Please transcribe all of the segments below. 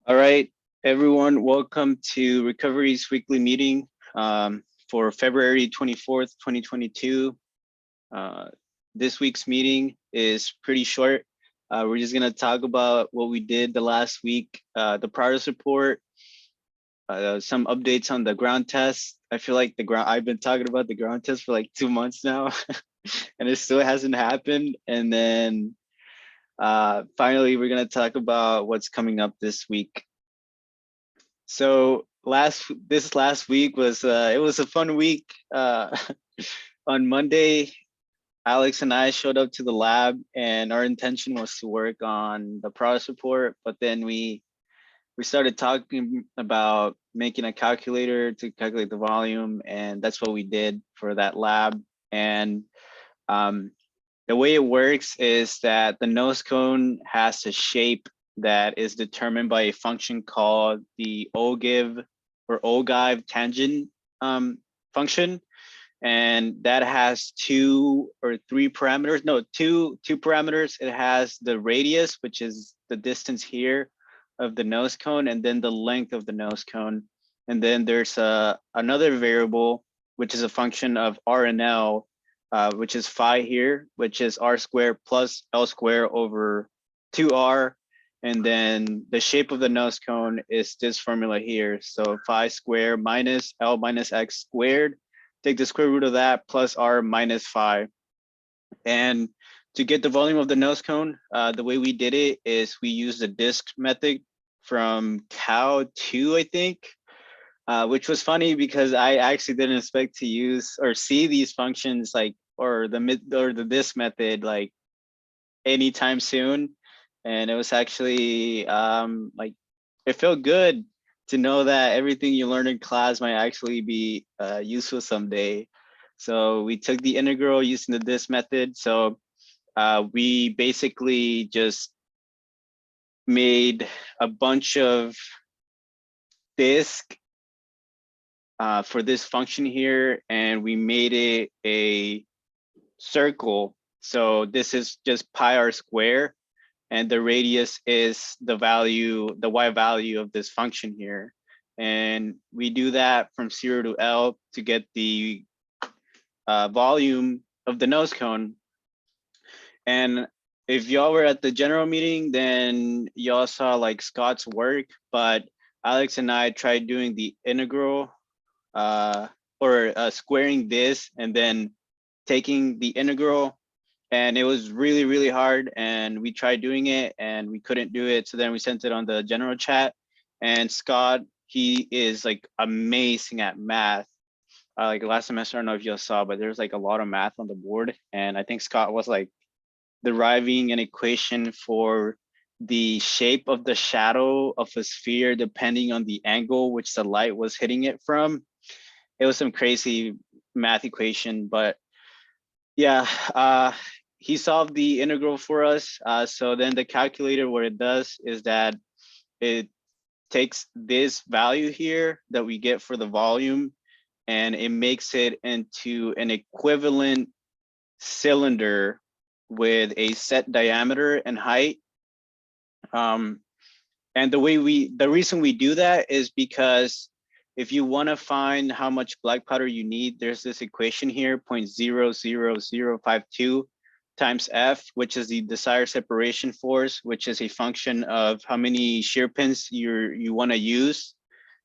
All right, everyone, welcome to Recovery's weekly meeting for February 24th, 2022. Uh, this week's meeting is pretty short. We're just gonna talk about what we did the last week, the progress report, some updates on the ground test. I feel like I've been talking about the ground test for like 2 months now, and it still hasn't happened. And then finally, we're gonna talk about what's coming up this week. So this last week was it was a fun week. On Monday, Alex and I showed up to the lab, and our intention was to work on the progress report. But then we started talking about making a calculator to calculate the volume, and that's what we did for that lab. And um, the way it works is that the nose cone has a shape that is determined by a function called the ogive or ogive tangent function. And that has two or three parameters. No, two parameters. It has the radius, which is the distance here of the nose cone, and then the length of the nose cone. And then there's another variable, which is a function of R and L, which is phi here, which is R squared plus L squared over 2R. And then the shape of the nose cone is this formula here. So phi squared minus L minus X squared. Take the square root of that plus R minus phi. And to get the volume of the nose cone, the way we did it is we used the disk method from Cal 2, I think, which was funny because I actually didn't expect to use or see these functions like or the disk method like anytime soon. And it was actually like it felt good to know that everything you learned in class might actually be useful someday. So we took the integral using the disk method. So we basically just made a bunch of disk for this function here, and we made it a circle. So this is just pi r square, and the radius is the y value of this function here. And we do that from 0 to L to get the volume of the nose cone. And if y'all were at the general meeting, then y'all saw like Scott's work, but Alex and I tried doing the integral or squaring this and then taking the integral, and it was really, really hard. And we tried doing it and we couldn't do it. So then we sent it on the general chat, and Scott, he is like amazing at math. Like last semester, I don't know if you saw, but there's like a lot of math on the board. And I think Scott was like deriving an equation for the shape of the shadow of a sphere depending on the angle which the light was hitting it from. It was some crazy math equation, but yeah, he solved the integral for us. So then the calculator, what it does is that it takes this value here that we get for the volume, and it makes it into an equivalent cylinder with a set diameter and height. And the reason we do that is because if you want to find how much black powder you need, there's this equation here, 0.00052 times F, which is the desired separation force, which is a function of how many shear pins you want to use,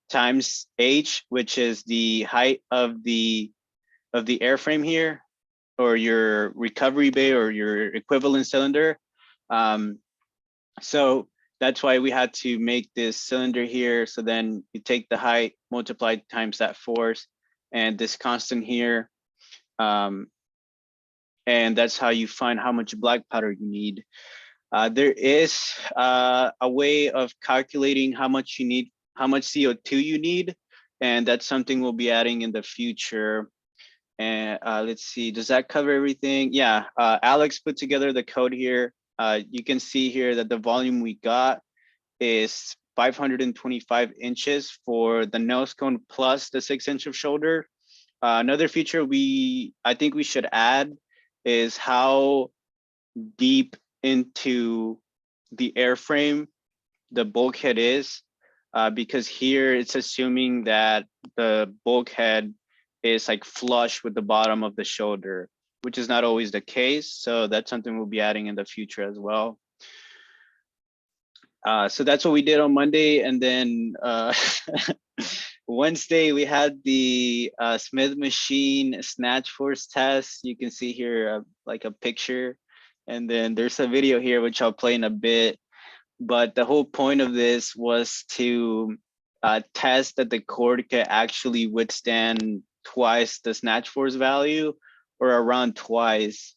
times H, which is the height of the airframe here, or your recovery bay or your equivalent cylinder. So that's why we had to make this cylinder here. So then you take the height multiplied times that force and this constant here. And that's how you find how much black powder you need. There is a way of calculating how much you need, how much CO2 you need. And that's something we'll be adding in the future. And let's see, does that cover everything? Yeah, Alex put together the code here. You can see here that the volume we got is 525 inches for the nose cone plus the 6 inch of shoulder. Another feature I think we should add is how deep into the airframe the bulkhead is. because here it's assuming that the bulkhead is like flush with the bottom of the shoulder, which is not always the case. So that's something we'll be adding in the future as well. So that's what we did on Monday. And then Wednesday, we had the Smith machine snatch force test. You can see here like a picture. And then there's a video here, which I'll play in a bit. But the whole point of this was to test that the cord can actually withstand twice the snatch force value, or around twice.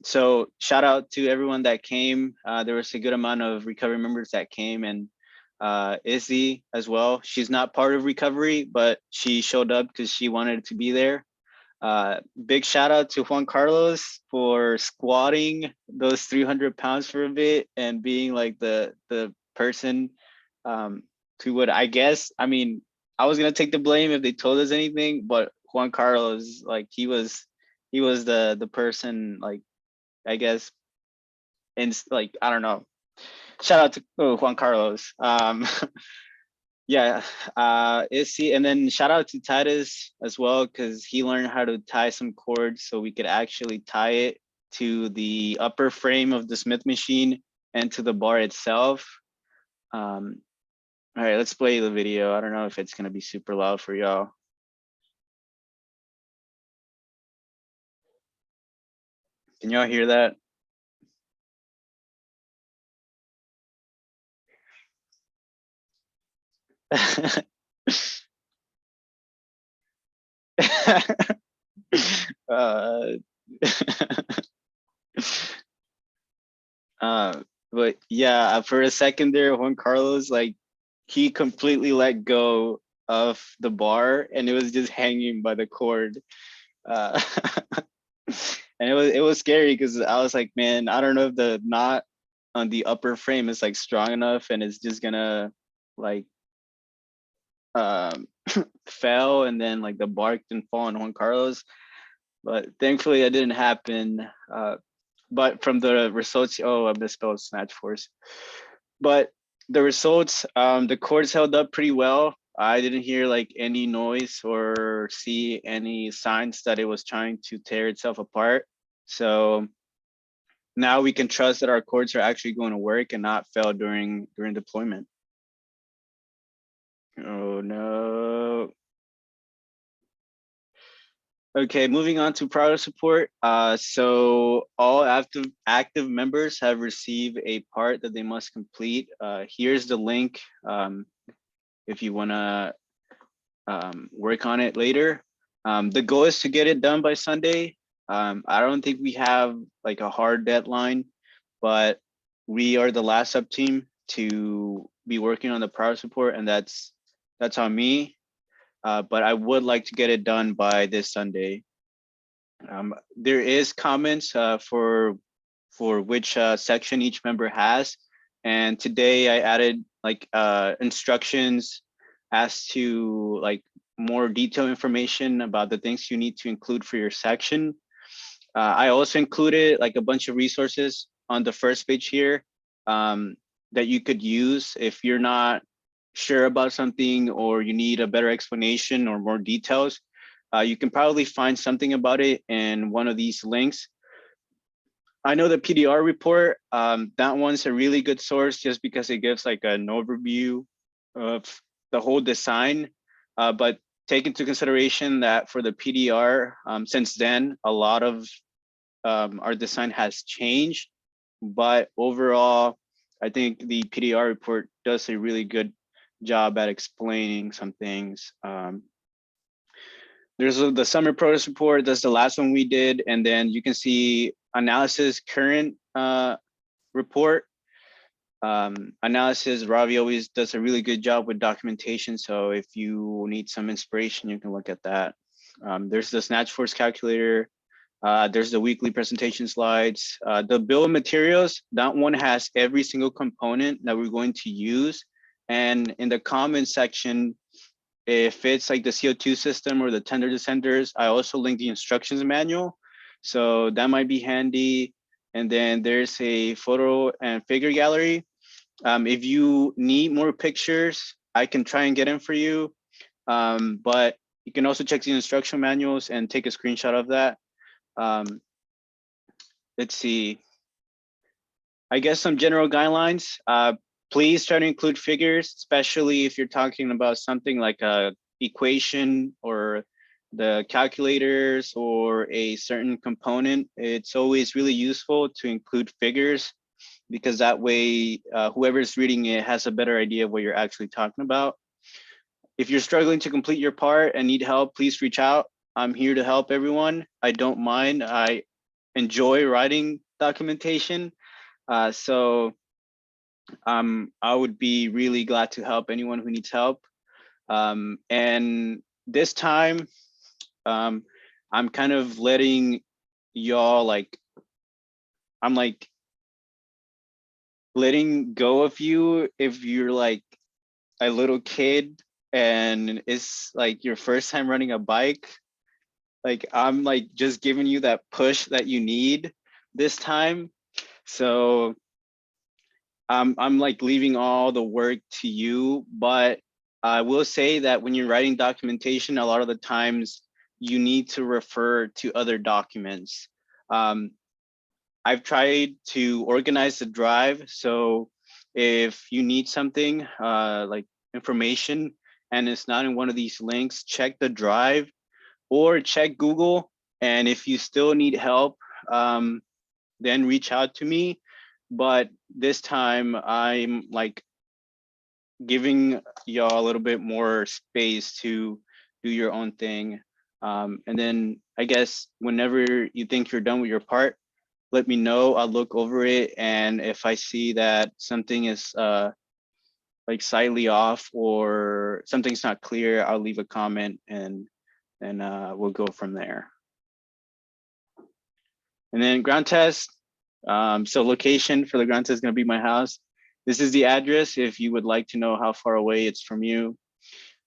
So shout out to everyone that came. There was a good amount of recovery members that came, and Izzy as well. She's not part of recovery, but she showed up because she wanted to be there. Big shout out to Juan Carlos for squatting those 300 pounds for a bit and being like the person who would, I guess, I mean, I was gonna take the blame if they told us anything, but Juan Carlos, like he was the person, like, I guess, and like, I don't know. Shout out to Juan Carlos. Yeah, Issy, and then shout out to Titus as well, because he learned how to tie some cords so we could actually tie it to the upper frame of the Smith machine and to the bar itself. All right, let's play the video. I don't know if it's gonna be super loud for y'all. Can y'all hear that? uh, but yeah, for a second there, Juan Carlos, like, he completely let go of the bar and it was just hanging by the cord. Uh, and it was scary because I was like, man, I don't know if the knot on the upper frame is like strong enough and it's just gonna like fell, and then like the bar can fall on Juan Carlos. But thankfully that didn't happen. But from the results, oh, I misspelled snatch force. But the results, the cords held up pretty well. I didn't hear like any noise or see any signs that it was trying to tear itself apart. So now we can trust that our cords are actually going to work and not fail during deployment. Oh no. Okay, moving on to progress support. So all active members have received a part that they must complete. Here's the link if you want to work on it later. The goal is to get it done by Sunday. I don't think we have like a hard deadline, but we are the last sub team to be working on the progress support, and that's on me. But I would like to get it done by this Sunday. There is comments for which section each member has. And today I added like instructions as to like more detailed information about the things you need to include for your section. I also included like a bunch of resources on the first page here that you could use if you're not sure about something or you need a better explanation or more details. You can probably find something about it in one of these links. I know the PDR report, that one's a really good source just because it gives like an overview of the whole design. But take into consideration that for the PDR, since then, a lot of our design has changed. But overall, I think the PDR report does a really good job at explaining some things. There's the summer progress report. That's the last one we did. And then you can see analysis current report. Analysis, Ravi always does a really good job with documentation. So if you need some inspiration, you can look at that. There's the snatch force calculator. There's the weekly presentation slides. The bill of materials, that one has every single component that we're going to use. And in the comment section, if it's like the CO2 system or the tender descenders, I also link the instructions manual. So that might be handy. And then there's a photo and figure gallery. If you need more pictures, I can try and get them for you. But you can also check the instruction manuals and take a screenshot of that. Let's see. I guess some general guidelines. Please try to include figures, especially if you're talking about something like a equation or the calculators or a certain component. It's always really useful to include figures because that way whoever's reading it has a better idea of what you're actually talking about. If you're struggling to complete your part and need help, please reach out. I'm here to help everyone. I don't mind. I enjoy writing documentation. So I would be really glad to help anyone who needs help. And this time, I'm kind of letting y'all I'm like letting go of you if you're like a little kid and it's like your first time running a bike. Like I'm like just giving you that push that you need this time. So I'm like leaving all the work to you, but I will say that when you're writing documentation, a lot of the times you need to refer to other documents. Um, I've tried to organize the drive. So if you need something like information and it's not in one of these links, check the drive or check Google. And if you still need help, then reach out to me. But this time I'm like giving y'all a little bit more space to do your own thing. And then I guess whenever you think you're done with your part, let me know. I'll look over it. And if I see that something is like slightly off or something's not clear, I'll leave a comment and we'll go from there. And then ground test. So location for the ground test is going to be my house. This is the address if you would like to know how far away it's from you.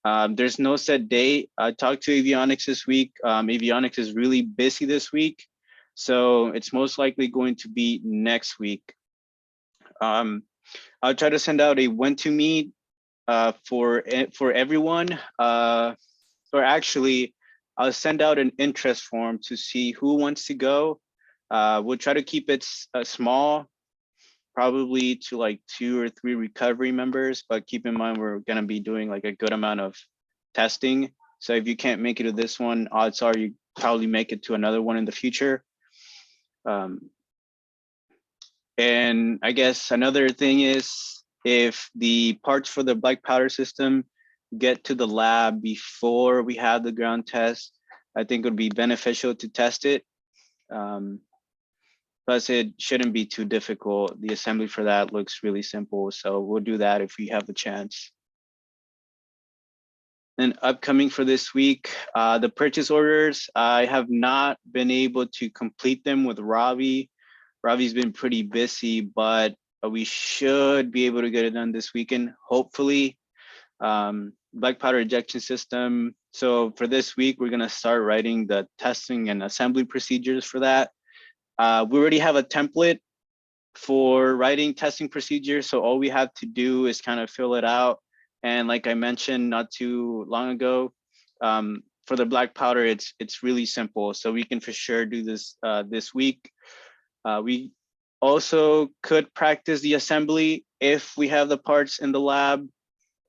There's no set date. I talked to avionics this week. Avionics is really busy this week. So it's most likely going to be next week. I'll try to send out a when to meet for everyone. Or actually, I'll send out an interest form to see who wants to go. We'll try to keep it small, probably to like 2 or 3 recovery members, but keep in mind we're gonna be doing like a good amount of testing. So if you can't make it to this one, odds are you probably make it to another one in the future. And I guess another thing is if the parts for the black powder system get to the lab before we have the ground test, I think it would be beneficial to test it. Plus it shouldn't be too difficult. The assembly for that looks really simple. So we'll do that if we have the chance. And upcoming for this week, the purchase orders, I have not been able to complete them with Ravi. Ravi's been pretty busy, but we should be able to get it done this weekend, hopefully. Black powder ejection system. So for this week, we're gonna start writing the testing and assembly procedures for that. We already have a template for writing testing procedures. So all we have to do is kind of fill it out. And like I mentioned not too long ago, for the black powder, it's really simple. So we can for sure do this this week. We also could practice the assembly if we have the parts in the lab.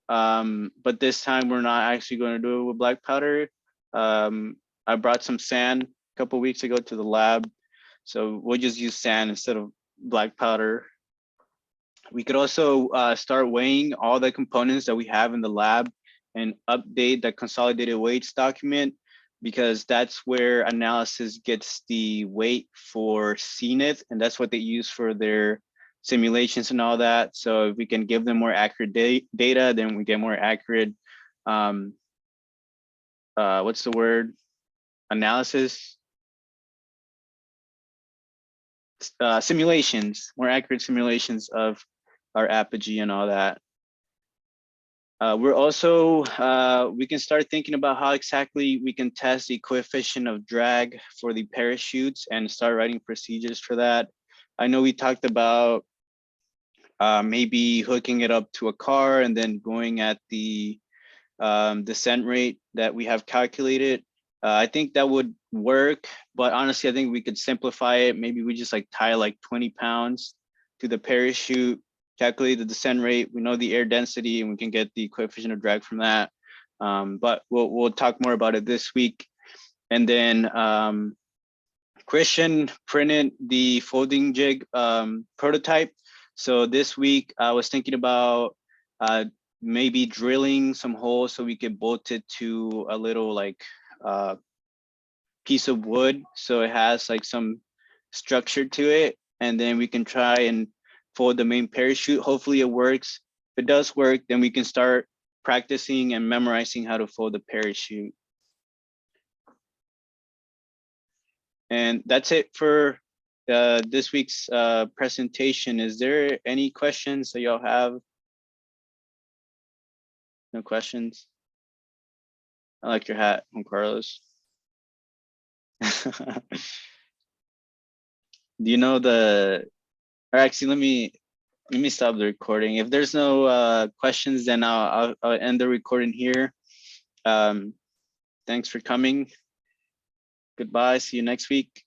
But this time we're not actually going to do it with black powder. I brought some sand a couple weeks ago to the lab. So we'll just use sand instead of black powder. We could also start weighing all the components that we have in the lab and update the consolidated weights document because that's where analysis gets the weight for CNIT, and that's what they use for their simulations and all that. So if we can give them more accurate data, then we get more accurate, what's the word? Analysis? Simulations, more accurate simulations of our apogee and all that. We're also, we can start thinking about how exactly we can test the coefficient of drag for the parachutes and start writing procedures for that. I know we talked about maybe hooking it up to a car and then going at the descent rate that we have calculated. I think that would work, but honestly, I think we could simplify it. Maybe we just like tie like 20 pounds to the parachute, calculate the descent rate. We know the air density and we can get the coefficient of drag from that. But we'll talk more about it this week. And then Christian printed the folding jig prototype. So this week I was thinking about maybe drilling some holes so we could bolt it to a little like piece of wood, so it has like some structure to it, and then we can try and fold the main parachute. Hopefully it works. If it does work, then we can start practicing and memorizing how to fold the parachute. And that's it for this week's presentation. Is there any questions that y'all have? No questions? I like your hat, Juan Carlos. Do you know or actually, let me stop the recording. If there's no questions, then I'll end the recording here. Thanks for coming. Goodbye. See you next week.